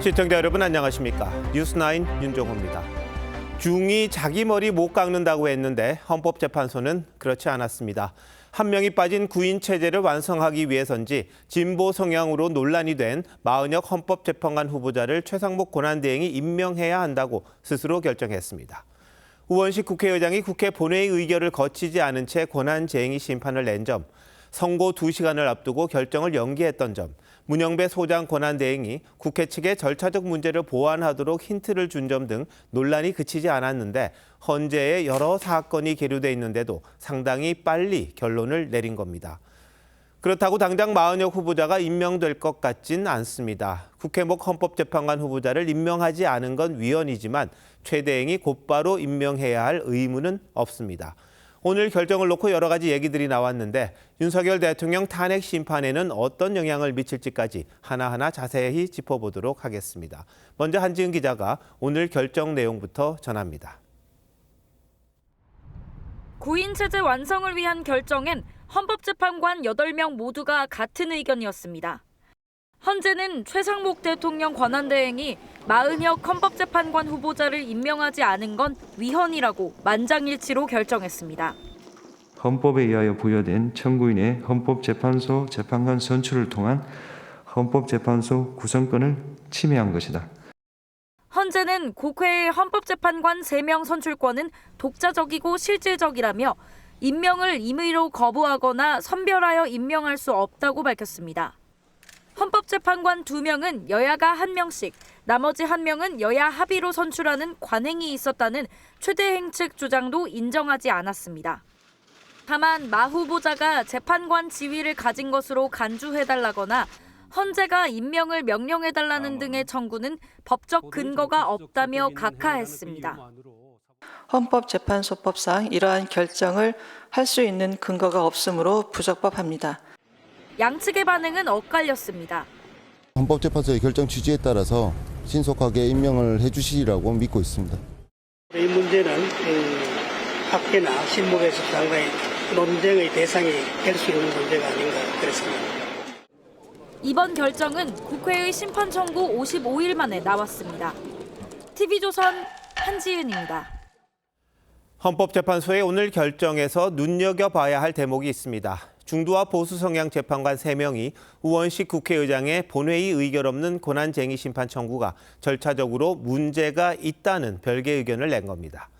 시청자 여러분 안녕하십니까? 뉴스9 윤종호입니다. 중이 자기 머리 못 깎는다고 했는데 헌법재판소는 그렇지 않았습니다. 한 명이 빠진 구인 체제를 완성하기 위해서인지 진보 성향으로 논란이 된 마은혁 헌법재판관 후보자를 최상목 권한대행이 임명해야 한다고 스스로 결정했습니다. 우원식 국회의장이 국회 본회의 의결을 거치지 않은 채 권한쟁의 심판을 낸 점, 선고 2시간을 앞두고 결정을 연기했던 점, 문영배 소장 권한대행이 국회 측에 절차적 문제를 보완하도록 힌트를 준 점 등 논란이 그치지 않았는데 헌재에 여러 사건이 계류돼 있는데도 상당히 빨리 결론을 내린 겁니다. 그렇다고 당장 마은혁 후보자가 임명될 것 같진 않습니다. 국회목 헌법재판관 후보자를 임명하지 않은 건 위헌이지만 최 대행이 곧바로 임명해야 할 의무는 없습니다. 오늘 결정을 놓고 여러 가지 얘기들이 나왔는데 윤석열 대통령 탄핵 심판에는 어떤 영향을 미칠지까지 하나하나 자세히 짚어보도록 하겠습니다. 먼저 한지은 기자가 오늘 결정 내용부터 전합니다. 구인 체제 완성을 위한 결정엔 헌법재판관 8명 모두가 같은 의견이었습니다. 헌재는 최상목 대통령 권한대행이 마은혁 헌법재판관 후보자를 임명하지 않은 건 위헌이라고 만장일치로 결정했습니다. 헌법에 의하여 부여된 청구인의 헌법재판소 재판관 선출을 통한 헌법재판소 구성권을 침해한 것이다. 헌재는 국회의 헌법재판관 3명 선출권은 독자적이고 실질적이라며 임명을 임의로 거부하거나 선별하여 임명할 수 없다고 밝혔습니다. 헌법재판관 2명은 여야가 1명씩, 나머지 1명은 여야 합의로 선출하는 관행이 있었다는 최 대행 측 주장도 인정하지 않았습니다. 다만 마 후보자가 재판관 지위를 가진 것으로 간주해달라거나 헌재가 임명을 명령해달라는 등의 청구는 법적 근거가 없다며 각하했습니다. 헌법재판소법상 이러한 결정을 할 수 있는 근거가 없으므로 부적법합니다. 양측의 반응은 엇갈렸습니다. 헌법재판소의 결정 취지에 따라서 신속하게 임명을 해주시리라고 믿고 있습니다. 이 문제는 학계나 실무에서 상당히 논쟁의 대상이 될 수 있는 문제가 아닌가 그렇습니다. 이번 결정은 국회의 심판 청구 55일 만에 나왔습니다. TV조선 한지은입니다. 헌법재판소의 오늘 결정에서 눈여겨봐야 할 대목이 있습니다. 중도와 보수 성향 재판관 3명이 우원식 국회의장의 본회의 의결 없는 권한쟁의 심판 청구가 절차적으로 문제가 있다는 별개의 의견을 낸 겁니다.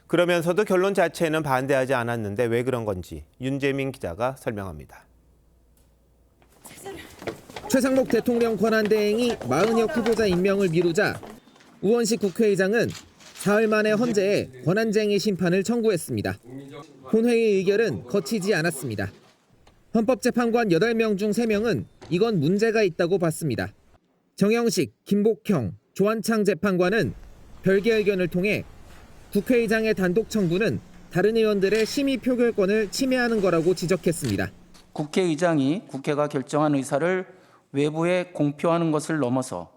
그러면서도 결론 자체에는 반대하지 않았는데 왜 그런 건지 윤재민 기자가 설명합니다. 최상목 대통령 권한대행이 마은혁 후보자 임명을 미루자 우원식 국회의장은 사흘 만에 헌재에 권한쟁의 심판을 청구했습니다. 본회의 의결은 거치지 않았습니다. 헌법재판관 8명 중 3명은 이건 문제가 있다고 봤습니다. 정영식, 김복형, 조한창 재판관은 별개 의견을 통해 국회의장의 단독 청구는 다른 의원들의 심의 표결권을 침해하는 거라고 지적했습니다. 국회의장이 국회가 결정한 의사를 외부에 공표하는 것을 넘어서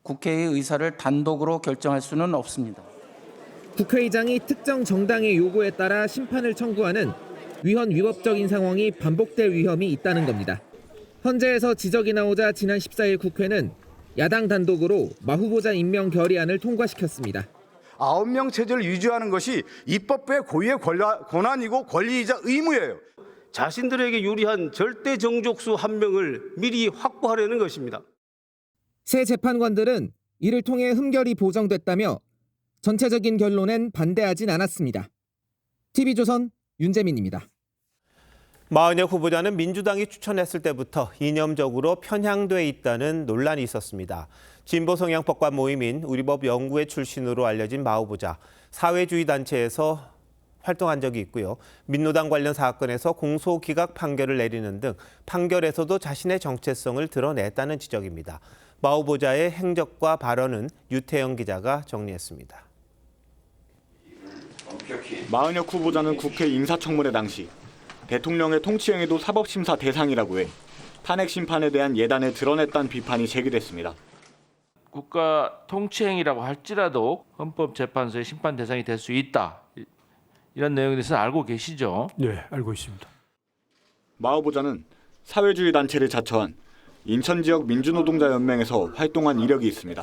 국회의 의사를 단독으로 결정할 수는 없습니다. 국회의장이 특정 정당의 요구에 따라 심판을 청구하는 위헌 위법적인 상황이 반복될 위험이 있다는 겁니다. 헌재에서 지적이 나오자 지난 14일 국회는 야당 단독으로 마 후보자 임명 결의안을 통과시켰습니다. 9명 체제를 유지하는 것이 입법부의 고유의 권한이고 권리이자 의무예요. 자신들에게 유리한 절대 정족수 1명을 미리 확보하려는 것입니다. 새 재판관들은 이를 통해 흠결이 보정됐다며 전체적인 결론엔 반대하진 않았습니다. TV조선 윤재민입니다. 마은혁 후보자는 민주당이 추천했을 때부터 이념적으로 편향돼 있다는 논란이 있었습니다. 진보 성향 법관 모임인 우리법 연구회 출신으로 알려진 마 후보자, 사회주의 단체에서 활동한 적이 있고요. 민노당 관련 사건에서 공소기각 판결을 내리는 등 판결에서도 자신의 정체성을 드러냈다는 지적입니다. 마 후보자의 행적과 발언은 유태영 기자가 정리했습니다. 마은혁 후보자는 국회 인사청문회 당시 대통령의 통치행위도 사법심사 대상이라고 해 탄핵 심판에 대한 예단을 드러냈다는 비판이 제기됐습니다. 국가 통치행위라고 할지라도 헌법재판소의 심판 대상이 될 수 있다. 이런 내용에 대해서 알고 계시죠? 네, 알고 있습니다. 마 후보자는 사회주의 단체를 자처한 인천 지역 민주노동자연맹에서 활동한 이력이 있습니다.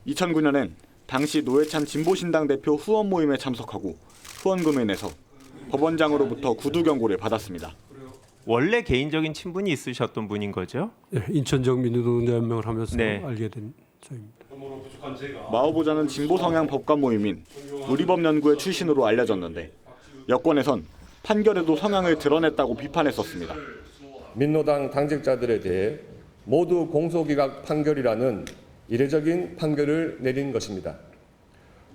2009년엔 당시 노회찬 진보신당 대표 후원 모임에 참석하고 후원금을 내서 법원장으로부터 구두 경고를 받았습니다. 원래 개인적인 친분이 있으셨던 분인 거죠? 네, 인천적 민주노동자 연맹을 하면서 알게 된 사입니다. 마 후보자는 진보 성향 법관 모임인 우리법 연구회 출신으로 알려졌는데 여권에선 판결에도 성향을 드러냈다고 비판했었습니다. 민노당 당직자들에 대해 모두 공소기각 판결이라는 이례적인 판결을 내린 것입니다.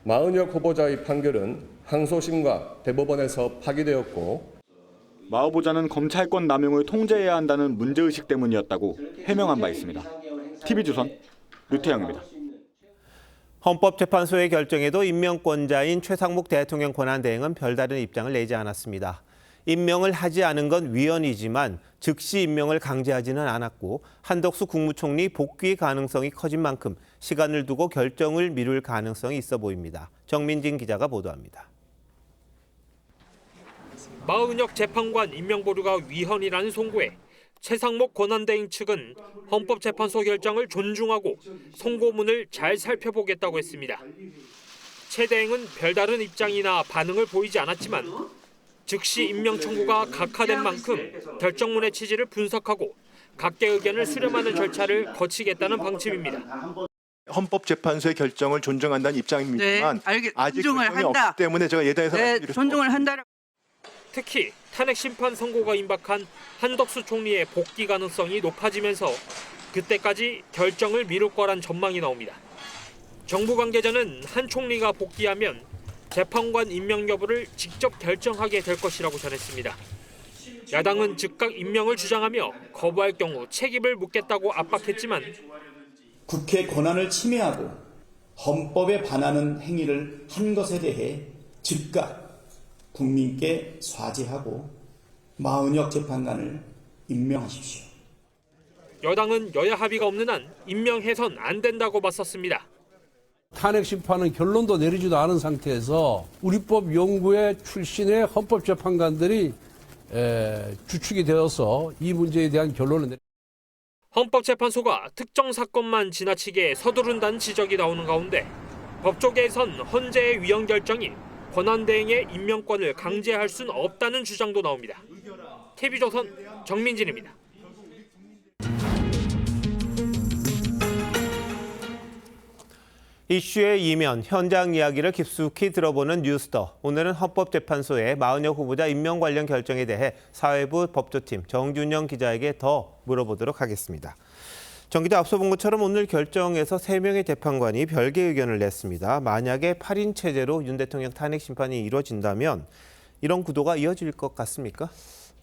마은혁 후보자의 판결은 항소심과 대법원에서 파기되었고 마 후보자는 검찰권 남용을 통제해야 한다는 문제의식 때문이었다고 해명한 바 있습니다. TV조선 류태영입니다. 헌법재판소의 결정에도 임명권자인 최상목 대통령 권한대행은 별다른 입장을 내지 않았습니다. 임명을 하지 않은 건 위헌이지만 즉시 임명을 강제하지는 않았고 한덕수 국무총리 복귀 가능성이 커진 만큼 시간을 두고 결정을 미룰 가능성이 있어 보입니다. 정민진 기자가 보도합니다. 마은혁 재판관 임명 보류가 위헌이라는 송고에 최상목 권한대행 측은 헌법재판소 결정을 존중하고 송고문을 잘 살펴보겠다고 했습니다. 최 대행은 별다른 입장이나 반응을 보이지 않았지만 즉시 임명 청구가 각하된 만큼 결정문의 취지를 분석하고 각계 의견을 수렴하는 절차를 거치겠다는 방침입니다. 헌법재판소의 결정을 존중한다는 입장입니다만 아직 결정이 없기 때문에 제가 예단해서 말씀드렸습니다. 존중을 한다. 특히 탄핵 심판 선고가 임박한 한덕수 총리의 복귀 가능성이 높아지면서 그때까지 결정을 미룰 거란 전망이 나옵니다. 정부 관계자는 한 총리가 복귀하면 재판관 임명 여부를 직접 결정하게 될 것이라고 전했습니다. 야당은 즉각 임명을 주장하며 거부할 경우 책임을 묻겠다고 압박했지만 국회 권한을 침해하고 헌법에 반하는 행위를 한 것에 대해 즉각 국민께 사죄하고 마은혁 재판관을 임명하십시오. 여당은 여야 합의가 없는 한 임명해선 안 된다고 맞섰습니다. 탄핵 심판은 결론도 내리지도 않은 상태에서 우리법 연구회 출신의 헌법재판관들이 주축이 되어서 이 문제에 대한 결론을 내립니다. 헌법재판소가 특정 사건만 지나치게 서두른다는 지적이 나오는 가운데 법조계에선 헌재의 위헌 결정이 권한대행의 임명권을 강제할 수는 없다는 주장도 나옵니다. TV조선 정민진입니다. 이슈의 이면, 현장 이야기를 깊숙이 들어보는 뉴스더. 오늘은 헌법재판소의 마은혁 후보자 임명 관련 결정에 대해 사회부 법조팀 정준영 기자에게 더 물어보도록 하겠습니다. 정 기자, 앞서 본 것처럼 오늘 결정에서 3명의 재판관이 별개 의견을 냈습니다. 만약에 8인 체제로 윤 대통령 탄핵 심판이 이루어진다면 이런 구도가 이어질 것 같습니까?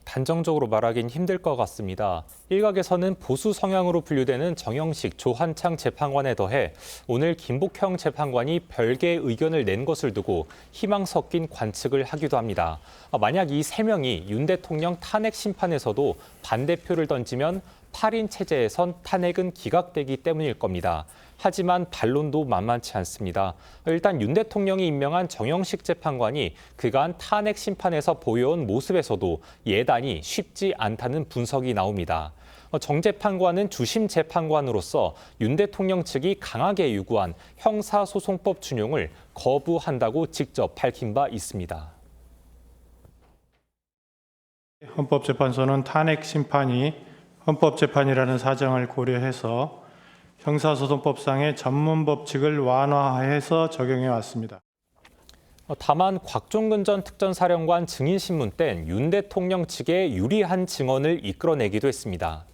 단정적으로 말하긴 힘들 것 같습니다. 일각에서는 보수 성향으로 분류되는 정영식, 조한창 재판관에 더해 오늘 김복형 재판관이 별개 의견을 낸 것을 두고 희망 섞인 관측을 하기도 합니다. 만약 이 3명이 윤 대통령 탄핵 심판에서도 반대표를 던지면 8인 체제에선 탄핵은 기각되기 때문일 겁니다. 하지만 반론도 만만치 않습니다. 일단 윤 대통령이 임명한 정영식 재판관이 그간 탄핵 심판에서 보여온 모습에서도 예단이 쉽지 않다는 분석이 나옵니다. 정 재판관은 주심 재판관으로서 윤 대통령 측이 강하게 요구한 형사소송법 준용을 거부한다고 직접 밝힌 바 있습니다. 헌법재판소는 탄핵 심판이 헌법재판이라는 사정을 고려해서 형사소송법상의 전문 법칙을 완화해서 적용해 왔습니다. 다만 곽종근 전 특전사령관 증인신문 땐 윤 대통령 측에 유리한 증언을 이끌어내기도 했습니다.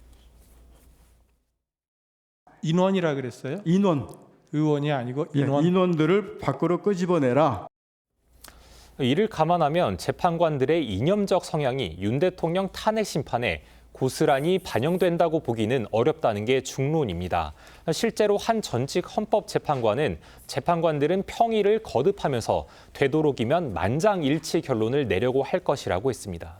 인원이라 그랬어요? 인원. 의원이 아니고 인원. 인원들을 밖으로 끄집어내라. 이를 감안하면 재판관들의 이념적 성향이 윤 대통령 탄핵 심판에 고스란히 반영된다고 보기는 어렵다는 게 중론입니다. 실제로 한 전직 헌법재판관은 재판관들은 평의를 거듭하면서 되도록이면 만장일치 결론을 내려고 할 것이라고 했습니다.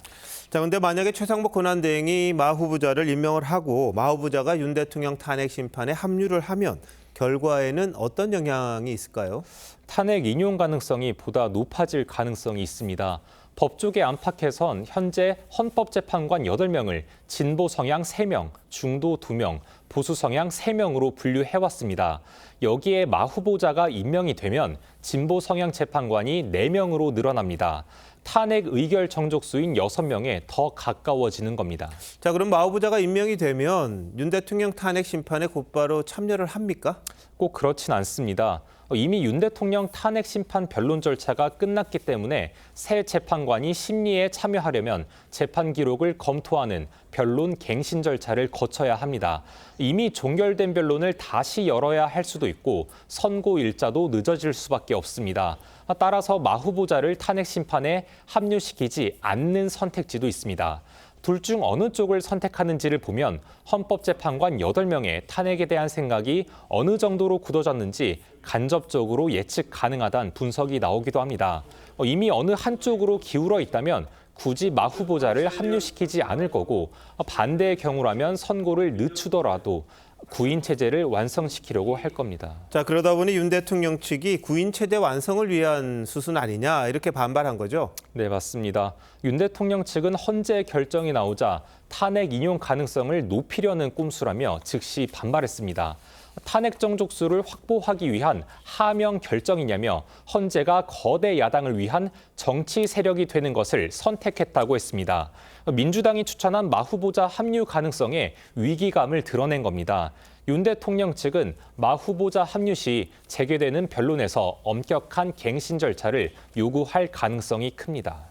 자, 그런데 만약에 최상목 권한대행이 마 후보자를 임명을 하고 마 후보자가 윤 대통령 탄핵 심판에 합류를 하면 결과에는 어떤 영향이 있을까요? 탄핵 인용 가능성이 보다 높아질 가능성이 있습니다. 법조계 안팎에선 현재 헌법재판관 8명을 진보 성향 3명, 중도 2명, 보수 성향 3명으로 분류해왔습니다. 여기에 마 후보자가 임명이 되면 진보 성향 재판관이 4명으로 늘어납니다. 탄핵 의결 정족수인 6명에 더 가까워지는 겁니다. 자, 그럼 마 후보자가 임명이 되면 윤 대통령 탄핵 심판에 곧바로 참여를 합니까? 꼭 그렇진 않습니다. 이미 윤 대통령 탄핵 심판 변론 절차가 끝났기 때문에 새 재판관이 심리에 참여하려면 재판 기록을 검토하는 변론 갱신 절차를 거쳐야 합니다. 이미 종결된 변론을 다시 열어야 할 수도 있고 선고 일자도 늦어질 수밖에 없습니다. 따라서 마 후보자를 탄핵 심판에 합류시키지 않는 선택지도 있습니다. 둘 중 어느 쪽을 선택하는지를 보면 헌법재판관 8명의 탄핵에 대한 생각이 어느 정도로 굳어졌는지 간접적으로 예측 가능하다는 분석이 나오기도 합니다. 이미 어느 한쪽으로 기울어 있다면 굳이 마 후보자를 합류시키지 않을 거고 반대의 경우라면 선고를 늦추더라도 구인 체제를 완성시키려고 할 겁니다. 자, 그러다 보니 윤 대통령 측이 구인 체제 완성을 위한 수순 아니냐 이렇게 반발한 거죠? 네, 맞습니다. 윤 대통령 측은 헌재 결정이 나오자 탄핵 인용 가능성을 높이려는 꼼수라며 즉시 반발했습니다. 탄핵 정족수를 확보하기 위한 하명 결정이냐며 헌재가 거대 야당을 위한 정치 세력이 되는 것을 선택했다고 했습니다. 민주당이 추천한 마 후보자 합류 가능성에 위기감을 드러낸 겁니다. 윤 대통령 측은 마 후보자 합류 시 재개되는 변론에서 엄격한 갱신 절차를 요구할 가능성이 큽니다.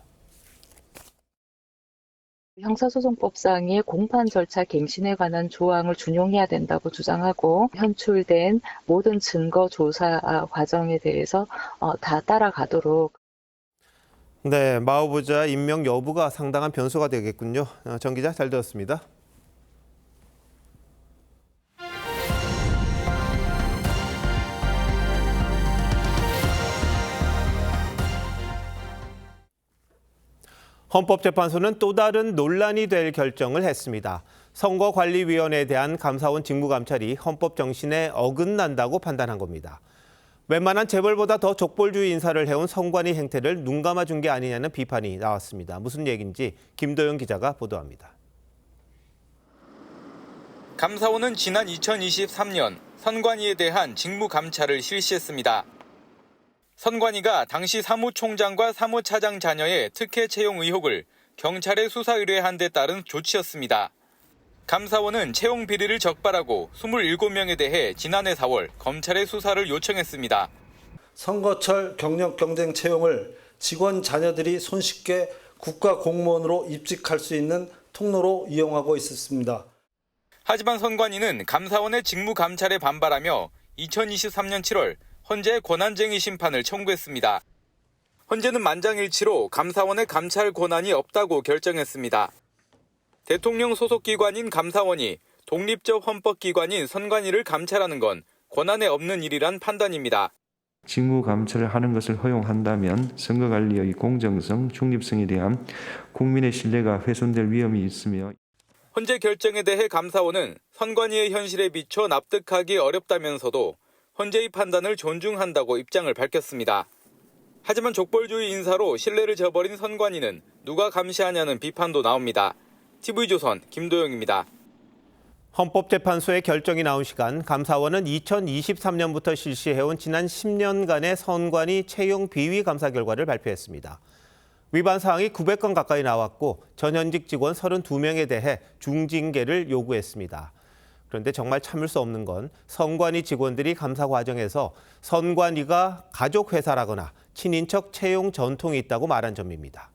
형사소송법상의 공판 절차 갱신에 관한 조항을 준용해야 된다고 주장하고 현출된 모든 증거 조사 과정에 대해서 다 따라가도록. 네, 마 후보자 임명 여부가 상당한 변수가 되겠군요. 정 기자, 잘 들었습니다. 헌법재판소는 또 다른 논란이 될 결정을 했습니다. 선거관리위원회에 대한 감사원 직무감찰이 헌법 정신에 어긋난다고 판단한 겁니다. 웬만한 재벌보다 더 족벌주의 인사를 해온 선관위 행태를 눈감아준 게 아니냐는 비판이 나왔습니다. 무슨 얘기인지 김도영 기자가 보도합니다. 감사원은 지난 2023년 선관위에 대한 직무감찰을 실시했습니다. 선관위가 당시 사무총장과 사무차장 자녀의 특혜 채용 의혹을 경찰에 수사 의뢰한 데 따른 조치였습니다. 감사원은 채용 비리를 적발하고 27명에 대해 지난해 4월 검찰에 수사를 요청했습니다. 선거철 경력 경쟁 채용을 직원 자녀들이 손쉽게 국가 공무원으로 입직할 수 있는 통로로 이용하고 있었습니다. 하지만 선관위는 감사원의 직무감찰에 반발하며 2023년 7월 헌재 권한쟁의 심판을 청구했습니다. 헌재는 만장일치로 감사원의 감찰 권한이 없다고 결정했습니다. 대통령 소속기관인 감사원이 독립적 헌법기관인 선관위를 감찰하는 건 권한에 없는 일이란 판단입니다. 직무 감찰을 하는 것을 허용한다면 선거관리의 공정성, 중립성에 대한 국민의 신뢰가 훼손될 위험이 있으며 헌재 결정에 대해 감사원은 선관위의 현실에 비춰 납득하기 어렵다면서도 헌재의 판단을 존중한다고 입장을 밝혔습니다. 하지만 족벌주의 인사로 신뢰를 저버린 선관위는 누가 감시하냐는 비판도 나옵니다. TV조선 김도영입니다. 헌법재판소의 결정이 나온 시간, 감사원은 2023년부터 실시해온 지난 10년간의 선관위 채용 비위 감사 결과를 발표했습니다. 위반 사항이 900건 가까이 나왔고 전현직 직원 32명에 대해 중징계를 요구했습니다. 그런데 정말 참을 수 없는 건 선관위 직원들이 감사 과정에서 선관위가 가족회사라거나 친인척 채용 전통이 있다고 말한 점입니다.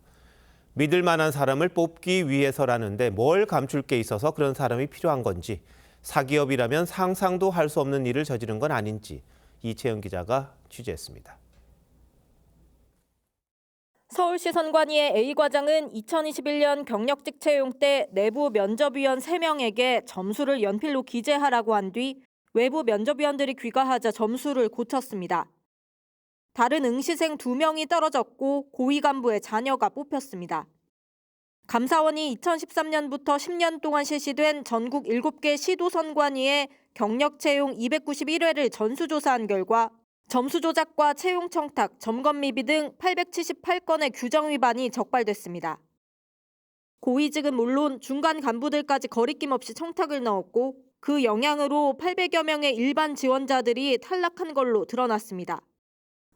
믿을 만한 사람을 뽑기 위해서라는데 뭘 감출 게 있어서 그런 사람이 필요한 건지, 사기업이라면 상상도 할 수 없는 일을 저지른 건 아닌지 이채영 기자가 취재했습니다. 서울시 선관위의 A 과장은 2021년 경력직 채용 때 내부 면접위원 3명에게 점수를 연필로 기재하라고 한 뒤 외부 면접위원들이 귀가하자 점수를 고쳤습니다. 다른 응시생 2명이 떨어졌고 고위 간부의 자녀가 뽑혔습니다. 감사원이 2013년부터 10년 동안 실시된 전국 7개 시도 선관위의 경력 채용 291회를 전수조사한 결과 점수 조작과 채용 청탁, 점검 미비 등 878건의 규정 위반이 적발됐습니다. 고위직은 물론 중간 간부들까지 거리낌 없이 청탁을 넣었고 그 영향으로 800여 명의 일반 지원자들이 탈락한 걸로 드러났습니다.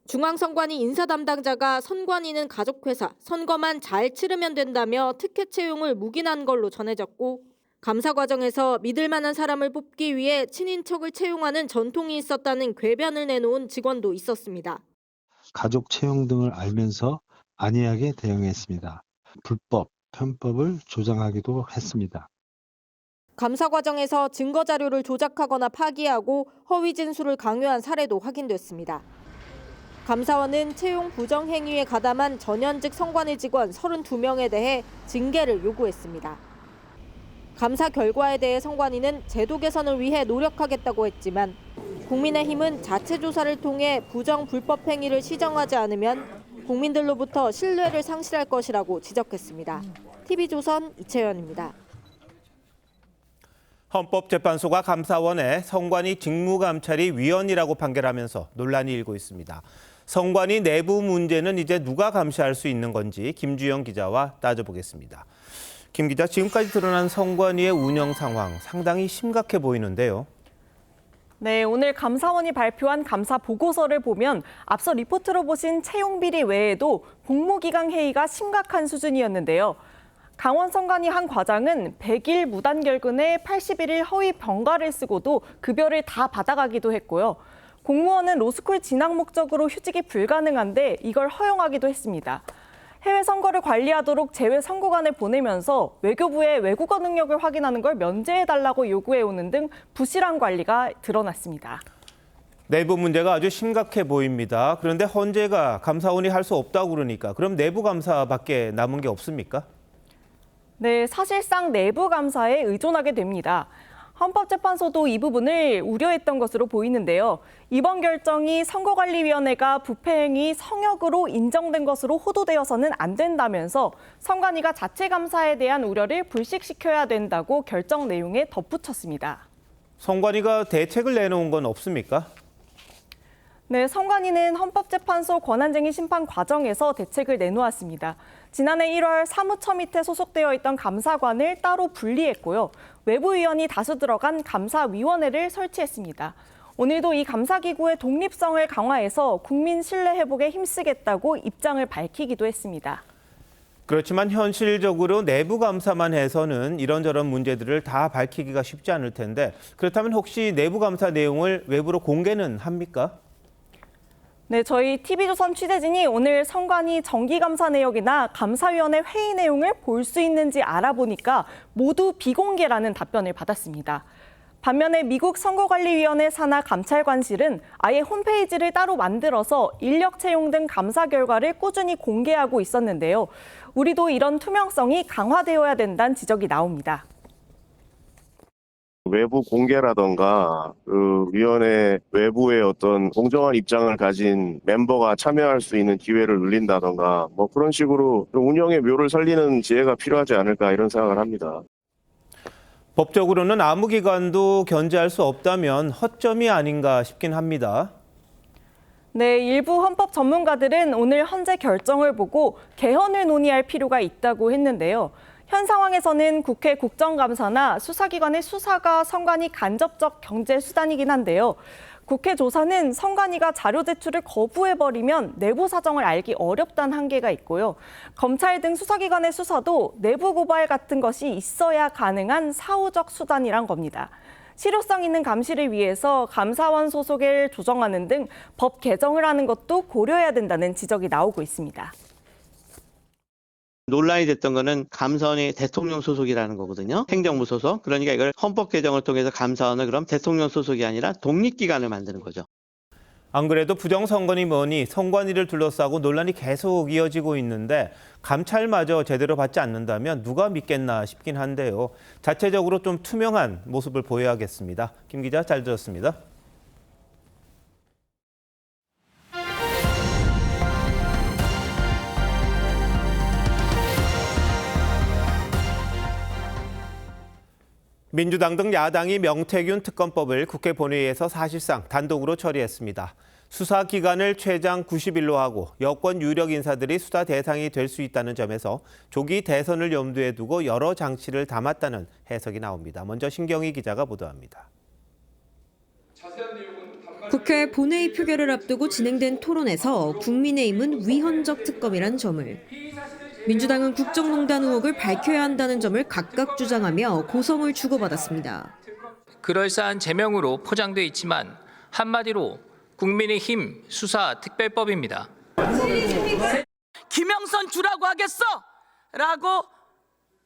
중앙선관위 인사 담당자가 선관위는 가족회사, 선거만 잘 치르면 된다며 특혜 채용을 묵인한 걸로 전해졌고 감사 과정에서 믿을 만한 사람을 뽑기 위해 친인척을 채용하는 전통이 있었다는 궤변을 내놓은 직원도 있었습니다. 가족 채용 등을 알면서 안이하게 대응했습니다. 불법, 편법을 조장하기도 했습니다. 감사 과정에서 증거 자료를 조작하거나 파기하고 허위 진술을 강요한 사례도 확인됐습니다. 감사원은 채용 부정 행위에 가담한 전현직 선관위 직원 32명에 대해 징계를 요구했습니다. 감사 결과에 대해 선관위는 제도 개선을 위해 노력하겠다고 했지만 국민의힘은 자체 조사를 통해 부정 불법 행위를 시정하지 않으면 국민들로부터 신뢰를 상실할 것이라고 지적했습니다. TV조선 이채연입니다. 헌법재판소가 감사원에 선관위 직무감찰이 위헌이라고 판결하면서 논란이 일고 있습니다. 선관위 내부 문제는 이제 누가 감시할 수 있는 건지 김주영 기자와 따져보겠습니다. 김 기자, 지금까지 드러난 선관위의 운영 상황 상당히 심각해 보이는데요. 네, 오늘 감사원이 발표한 감사 보고서를 보면 앞서 리포트로 보신 채용 비리 외에도 공모기강 회의가 심각한 수준이었는데요. 강원 선관위 한 과장은 100일 무단 결근에 81일 허위 병가를 쓰고도 급여를 다 받아가기도 했고요. 공무원은 로스쿨 진학 목적으로 휴직이 불가능한데 이걸 허용하기도 했습니다. 해외 선거를 관리하도록 제외 선거관을 보내면서 외교부에 외국어 능력을 확인하는 걸 면제해달라고 요구해오는 등 부실한 관리가 드러났습니다. 내부 문제가 아주 심각해 보입니다. 그런데 헌재가 감사원이 할 수 없다고 그러니까 그럼 내부 감사밖에 남은 게 없습니까? 네, 사실상 내부 감사에 의존하게 됩니다. 헌법재판소도 이 부분을 우려했던 것으로 보이는데요. 이번 결정이 선거관리위원회가 부패행위 성역으로 인정된 것으로 호도되어서는 안 된다면서 선관위가 자체 감사에 대한 우려를 불식시켜야 된다고 결정 내용에 덧붙였습니다. 선관위가 대책을 내놓은 건 없습니까? 네, 선관위는 헌법재판소 권한쟁의 심판 과정에서 대책을 내놓았습니다. 지난해 1월 사무처 밑에 소속되어 있던 감사관을 따로 분리했고요. 외부위원이 다수 들어간 감사위원회를 설치했습니다. 오늘도 이 감사기구의 독립성을 강화해서 국민 신뢰 회복에 힘쓰겠다고 입장을 밝히기도 했습니다. 그렇지만 현실적으로 내부 감사만 해서는 이런저런 문제들을 다 밝히기가 쉽지 않을 텐데 그렇다면 혹시 내부 감사 내용을 외부로 공개는 합니까? 네, 저희 TV조선 취재진이 오늘 선관위 정기감사 내역이나 감사위원회 회의 내용을 볼 수 있는지 알아보니까 모두 비공개라는 답변을 받았습니다. 반면에 미국 선거관리위원회 산하 감찰관실은 아예 홈페이지를 따로 만들어서 인력 채용 등 감사 결과를 꾸준히 공개하고 있었는데요. 우리도 이런 투명성이 강화되어야 된다는 지적이 나옵니다. 외부 공개라던가 그 위원회 외부의 어떤 공정한 입장을 가진 멤버가 참여할 수 있는 기회를 늘린다던가 뭐 그런 식으로 운영의 묘를 살리는 지혜가 필요하지 않을까 이런 생각을 합니다. 법적으로는 아무 기관도 견제할 수 없다면 허점이 아닌가 싶긴 합니다. 네, 일부 헌법 전문가들은 오늘 헌재 결정을 보고 개헌을 논의할 필요가 있다고 했는데요. 현 상황에서는 국회 국정감사나 수사기관의 수사가 선관위 간접적 경제 수단이긴 한데요. 국회 조사는 선관위가 자료 제출을 거부해버리면 내부 사정을 알기 어렵다는 한계가 있고요. 검찰 등 수사기관의 수사도 내부 고발 같은 것이 있어야 가능한 사후적 수단이란 겁니다. 실효성 있는 감시를 위해서 감사원 소속을 조정하는 등 법 개정을 하는 것도 고려해야 된다는 지적이 나오고 있습니다. 논란이 됐던 거는 감사원이 대통령 소속이라는 거거든요. 행정부 소속. 그러니까 이걸 헌법 개정을 통해서 감사원을 그럼 대통령 소속이 아니라 독립기관을 만드는 거죠. 안 그래도 부정선거니 뭐니 선관위를 둘러싸고 논란이 계속 이어지고 있는데 감찰마저 제대로 받지 않는다면 누가 믿겠나 싶긴 한데요. 자체적으로 좀 투명한 모습을 보여야겠습니다. 김 기자 잘 들었습니다. 민주당 등 야당이 명태균 특검법을 국회 본회의에서 사실상 단독으로 처리했습니다. 수사 기간을 최장 90일로 하고 여권 유력 인사들이 수사 대상이 될 수 있다는 점에서 조기 대선을 염두에 두고 여러 장치를 담았다는 해석이 나옵니다. 먼저 신경희 기자가 보도합니다. 국회 본회의 표결을 앞두고 진행된 토론에서 국민의힘은 위헌적 특검이란 점을, 민주당은 국정농단 의혹을 밝혀야 한다는 점을 각각 주장하며 고성을 주고받았습니다. 그럴싸한 제명으로 포장돼 있지만 한마디로 국민의힘 수사특별법입니다. 김영선 주라고 하겠어? 라고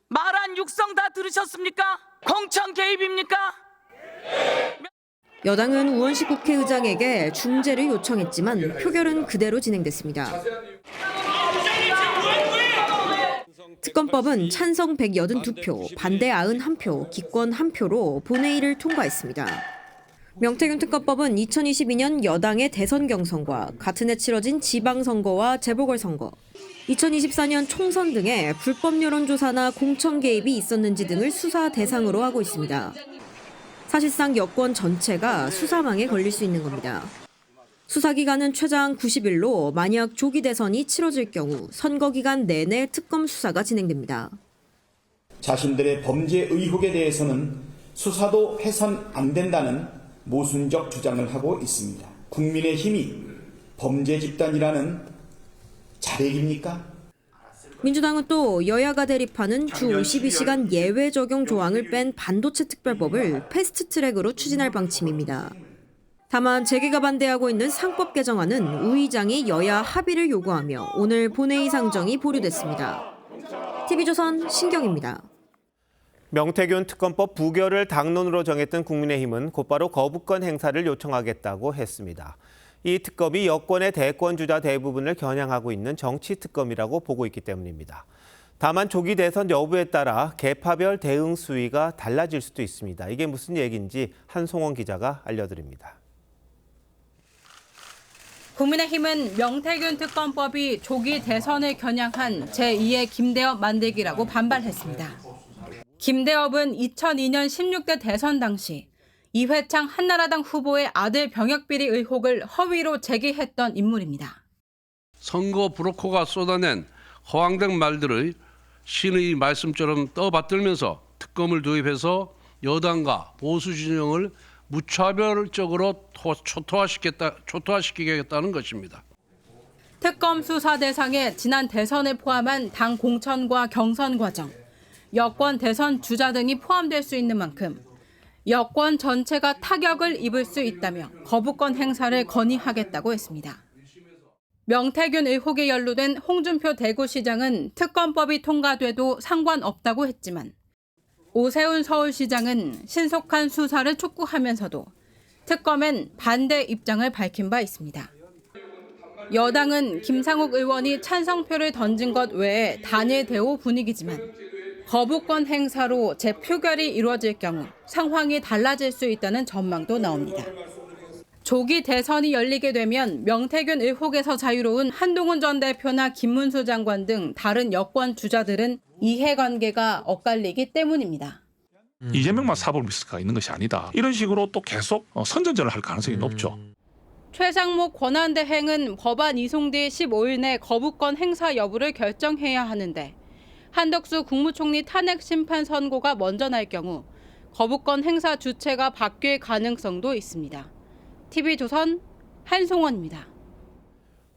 말한 육성 다 들으셨습니까? 공천 개입입니까? 여당은 우원식 국회의장에게 중재를 요청했지만 표결은 그대로 진행됐습니다. 특검법은 찬성 182표, 반대 91표, 기권 1표로 본회의를 통과했습니다. 명태균 특검법은 2022년 여당의 대선 경선과 같은 해 치러진 지방선거와 재보궐선거, 2024년 총선 등의 불법 여론조사나 공천 개입이 있었는지 등을 수사 대상으로 하고 있습니다. 사실상 여권 전체가 수사망에 걸릴 수 있는 겁니다. 수사 기간은 최장 90일로 만약 조기 대선이 치러질 경우 선거 기간 내내 특검 수사가 진행됩니다. 자신들의 범죄 의혹에 대해서는 수사도 해선 안 된다는 모순적 주장을 하고 있습니다. 국민의힘이 범죄 집단이라는 자백입니까? 민주당은 또 여야가 대립하는 주 52시간 예외 적용 조항을 뺀 반도체 특별법을 패스트트랙으로 추진할 방침입니다. 다만 재계가 반대하고 있는 상법 개정안은 우의장이 여야 합의를 요구하며 오늘 본회의 상정이 보류됐습니다. TV조선 신경입니다. 명태균 특검법 부결을 당론으로 정했던 국민의힘은 곧바로 거부권 행사를 요청하겠다고 했습니다. 이 특검이 여권의 대권 주자 대부분을 겨냥하고 있는 정치 특검이라고 보고 있기 때문입니다. 다만 조기 대선 여부에 따라 계파별 대응 수위가 달라질 수도 있습니다. 이게 무슨 얘기인지 한송원 기자가 알려드립니다. 국민의힘은 명태균 특검법이 조기 대선을 겨냥한 제2의 김대엽 만들기라고 반발했습니다. 김대엽은 2002년 16대 대선 당시 이회창 한나라당 후보의 아들 병역비리 의혹을 허위로 제기했던 인물입니다. 선거 브로커가 쏟아낸 허황된 말들을 신의 말씀처럼 떠받들면서 특검을 도입해서 여당과 보수 진영을 무차별적으로 초토화시키겠다는 것입니다. 특검 수사 대상에 지난 대선을 포함한 당 공천과 경선 과정, 여권 대선 주자 등이 포함될 수 있는 만큼 여권 전체가 타격을 입을 수 있다며 거부권 행사를 건의하겠다고 했습니다. 명태균 의혹에 연루된 홍준표 대구시장은 특검법이 통과돼도 상관없다고 했지만 오세훈 서울시장은 신속한 수사를 촉구하면서도 특검엔 반대 입장을 밝힌 바 있습니다. 여당은 김상욱 의원이 찬성표를 던진 것 외에 단일 대오 분위기지만 거부권 행사로 재표결이 이루어질 경우 상황이 달라질 수 있다는 전망도 나옵니다. 조기 대선이 열리게 되면 명태균 의혹에서 자유로운 한동훈 전 대표나 김문수 장관 등 다른 여권 주자들은 이해관계가 엇갈리기 때문입니다. 이재명만 사법리스크가 있는 것이 아니다. 이런 식으로 또 계속 선전전을 할 가능성이 높죠. 최상목 권한대행은 법안 이송 뒤 15일 내 거부권 행사 여부를 결정해야 하는데 한덕수 국무총리 탄핵 심판 선고가 먼저 날 경우 거부권 행사 주체가 바뀔 가능성도 있습니다. TV조선 한송원입니다.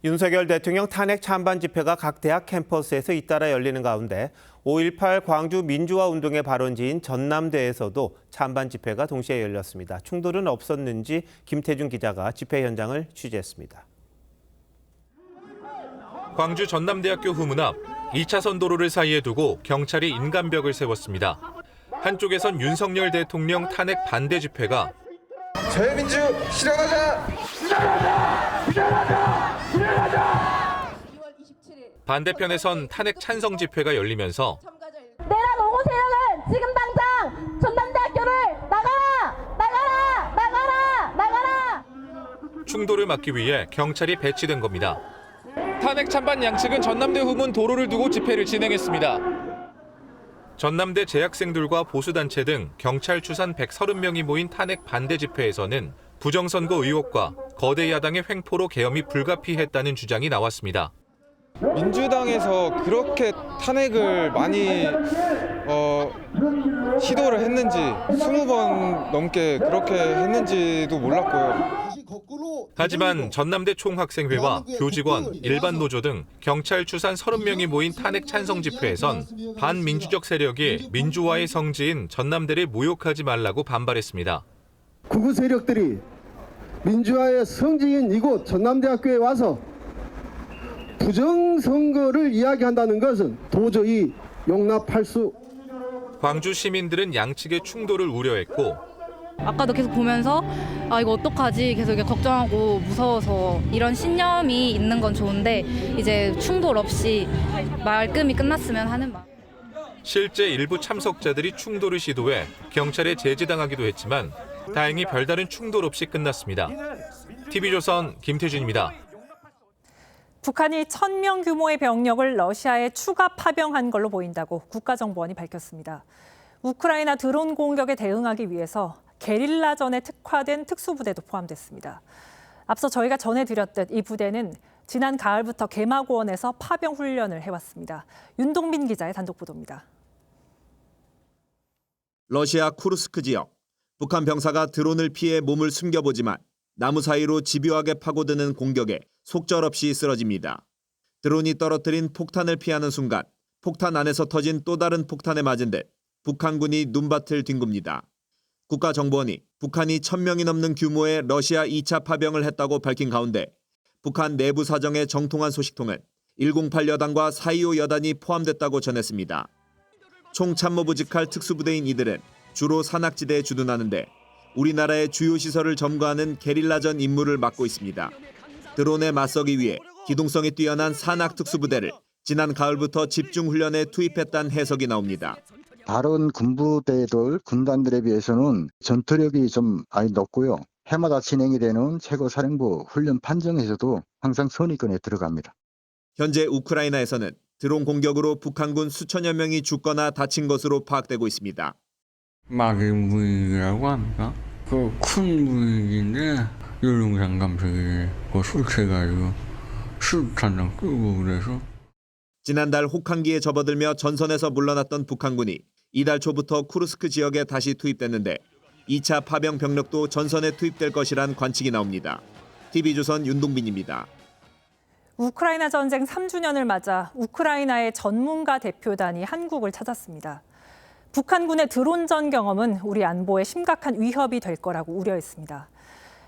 윤석열 대통령 탄핵 찬반 집회가 각 대학 캠퍼스에서 잇따라 열리는 가운데 5.18 광주 민주화 운동의 발원지인 전남대에서도 찬반 집회가 동시에 열렸습니다. 충돌은 없었는지 김태준 기자가 집회 현장을 취재했습니다. 광주 전남대학교 후문 앞 2차선 도로를 사이에 두고 경찰이 인간벽을 세웠습니다. 한쪽에선 윤석열 대통령 탄핵 반대 집회가 자유민주 실현하자! 실현하자! 실현하자! 실현하자! 반대편에선 탄핵 찬성 집회가 열리면서 내란 옹호 세력은 지금 당장 전남대학교를 나가라! 나가라! 나가라! 나가라! 충돌을 막기 위해 경찰이 배치된 겁니다. 탄핵 찬반 양측은 전남대 후문 도로를 두고 집회를 진행했습니다. 전남대 재학생들과 보수단체 등 경찰 추산 130명이 모인 탄핵 반대 집회에서는 부정선거 의혹과 거대 야당의 횡포로 계엄이 불가피했다는 주장이 나왔습니다. 민주당에서 그렇게 탄핵을 많이 시도를 했는지 20번 넘게 그렇게 했는지도 몰랐고요. 하지만 전남대 총학생회와 교직원, 일반 노조 등 경찰 추산 30명이 모인 탄핵 찬성 집회에선 반민주적 세력이 민주화의 성지인 전남대를 모욕하지 말라고 반발했습니다. 극우 세력들이 민주화의 성지인 이곳 전남대학교에 와서 부정선거를 이야기한다는 것은 도저히 용납할 수. 광주 시민들은 양측의 충돌을 우려했고 아까도 계속 보면서 이거 어떡하지 계속 걱정하고 무서워서 이런 신념이 있는 건 좋은데 이제 충돌 없이 말끔히 끝났으면 하는 마음. 실제 일부 참석자들이 충돌을 시도해 경찰에 제지당하기도 했지만 다행히 별다른 충돌 없이 끝났습니다. TV조선 김태준입니다. 북한이 1000명 규모의 병력을 러시아에 추가 파병한 걸로 보인다고 국가정보원이 밝혔습니다. 우크라이나 드론 공격에 대응하기 위해서 게릴라전에 특화된 특수부대도 포함됐습니다. 앞서 저희가 전해드렸듯 이 부대는 지난 가을부터 개마고원에서 파병 훈련을 해왔습니다. 윤동빈 기자의 단독 보도입니다. 러시아 쿠르스크 지역. 북한 병사가 드론을 피해 몸을 숨겨보지만 나무 사이로 집요하게 파고드는 공격에 속절없이 쓰러집니다. 드론이 떨어뜨린 폭탄을 피하는 순간 폭탄 안에서 터진 또 다른 폭탄에 맞은 듯 북한군이 눈밭을 뒹굽니다. 국가정보원이 북한이 1000명이 넘는 규모의 러시아 2차 파병을 했다고 밝힌 가운데 북한 내부 사정에 정통한 소식통은 108 여단과 425 여단이 포함됐다고 전했습니다. 총참모부직할 특수부대인 이들은 주로 산악지대에 주둔하는데 우리나라의 주요 시설을 점거하는 게릴라전 임무를 맡고 있습니다. 드론에 맞서기 위해 기동성이 뛰어난 산악특수부대를 지난 가을부터 집중훈련에 투입했다는 해석이 나옵니다. 다른 군부대들, 군단들에 비해서는 전투력이 좀 많이 높고요. 해마다 진행이 되는 최고사령부 훈련 판정에서도 항상 선의권에 들어갑니다. 현재 우크라이나에서는 드론 공격으로 북한군 수천여 명이 죽거나 다친 것으로 파악되고 있습니다. 막인 무익이라고 합니까? 그 큰 무익인데 요령장 감석이 술취해가지고 술탄장 끄고 그래서 지난달 혹한기에 접어들며 전선에서 물러났던 북한군이 이달 초부터 쿠르스크 지역에 다시 투입됐는데 2차 파병 병력도 전선에 투입될 것이란 관측이 나옵니다. TV조선 윤동빈입니다. 우크라이나 전쟁 3주년을 맞아 우크라이나의 전문가 대표단이 한국을 찾았습니다. 북한군의 드론전 경험은 우리 안보에 심각한 위협이 될 거라고 우려했습니다.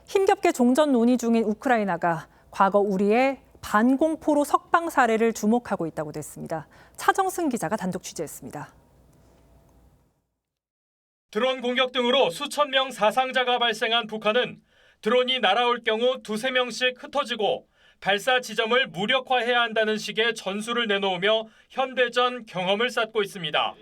힘겹게 종전 논의 중인 우크라이나가 과거 우리의 반공포로 석방 사례를 주목하고 있다고 됐습니다. 차정승 기자가 단독 취재했습니다. 드론 공격 등으로 수천 명 사상자가 발생한 북한은 드론이 날아올 경우 2~3명씩 흩어지고 발사 지점을 무력화해야 한다는 식의 전술을 내놓으며 현대전 경험을 쌓고 있습니다.